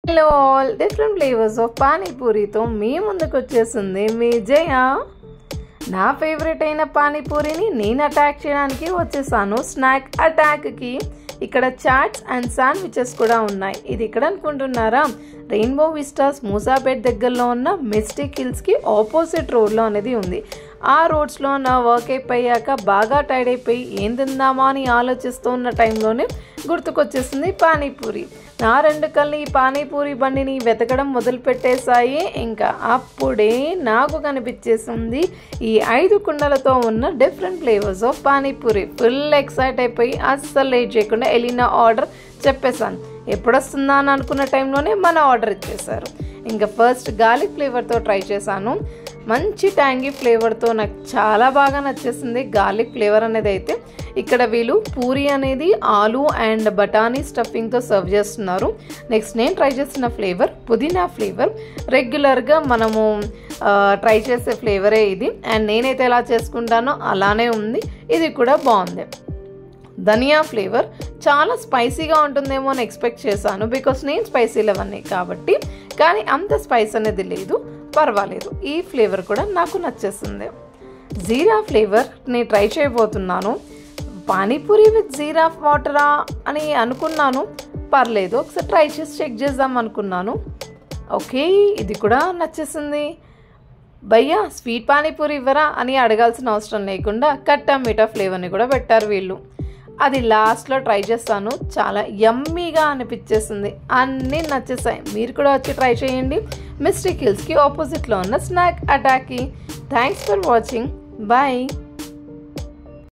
Hello all, different flavours of పానీపూరితో మీ ముందుకు వచ్చేసింది మీ జయ. నా ఫేవరెట్ అయిన పానీపూరిని నేను అటాక్ చేయడానికి వచ్చేసాను స్నాక్ అటాక్కి. ఇక్కడ చాట్స్ అండ్ శాండ్విచెస్ కూడా ఉన్నాయి. ఇది ఇక్కడ అనుకుంటున్నారా? రెయిన్బో విస్టాస్ మూసాపేట్ దగ్గరలో ఉన్న మిస్టిక్ హిల్స్కి ఆపోజిట్ రోడ్లో అనేది ఉంది. ఆ రోడ్స్లో నా వర్క్ అయిపోయాక బాగా టైర్డ్ అయిపోయి ఏం తిందామా అని ఆలోచిస్తూ ఉన్న టైంలోనే గుర్తుకొచ్చేసింది పానీపూరి. నా రెండు కళ్ళు ఈ పానీపూరి బండిని వెతకడం మొదలుపెట్టేశాయి. ఇంకా అప్పుడే నాకు కనిపించేసింది ఈ 5 కుండలతో ఉన్న different flavours of panipuri. Full excite అయిపోయి అస్సలు లేట్ చేయకుండా వెళ్ళిన ఆర్డర్ చెప్పేశాను. ఎప్పుడొస్తుందా అని అనుకున్న టైంలోనే మన ఆర్డర్ ఇచ్చేసారు. ఇంకా ఫస్ట్ గార్లిక్ ఫ్లేవర్తో ట్రై చేశాను. మంచి ట్యాంగీ ఫ్లేవర్తో నాకు చాలా బాగా నచ్చేసింది గార్లిక్ ఫ్లేవర్ అనేది. అయితే ఇక్కడ వీళ్ళు పూరి అనేది ఆలు అండ్ బఠానీ స్టఫింగ్తో సర్వ్ చేస్తున్నారు. నెక్స్ట్ నేను ట్రై చేసిన ఫ్లేవర్ పుదీనా ఫ్లేవర్. రెగ్యులర్గా మనము ట్రై చేసే ఫ్లేవరే ఇది. అండ్ నేనైతే ఎలా చేసుకుంటానో అలానే ఉంది. ఇది కూడా బాగుంది. ధనియా ఫ్లేవర్ చాలా స్పైసీగా ఉంటుందేమో అని ఎక్స్పెక్ట్ చేశాను, బికాస్ నేను స్పైసీ లవన్నీ కాబట్టి. కానీ అంత స్పైస్ అనేది లేదు, పర్వాలేదు. ఈ ఫ్లేవర్ కూడా నాకు నచ్చేసింది. జీరా ఫ్లేవర్ నేను ట్రై చేయబోతున్నాను. పానీపూరి విత్ జీరా వాటరా అని అనుకున్నాను, పర్లేదు ఒకసారి ట్రై చేసి చెక్ చేద్దాం అనుకున్నాను. ఓకే, ఇది కూడా నచ్చేసింది. భయ్యా స్వీట్ పానీపూరి ఇవ్వరా అని అడగాల్సిన అవసరం లేకుండా కట్టా మీఠా ఫ్లేవర్ని కూడా పెట్టారు వీళ్ళు. అది లాస్ట్లో ట్రై చేస్తాను. చాలా యమ్మీగా అనిపించేసింది, అన్నీ నచ్చేసాయి. మీరు కూడా వచ్చి ట్రై చేయండి మిస్టిక్ హిల్స్కి ఆపోజిట్లో ఉన్న స్నాక్ అటాక్కి. Thanks for watching, bye.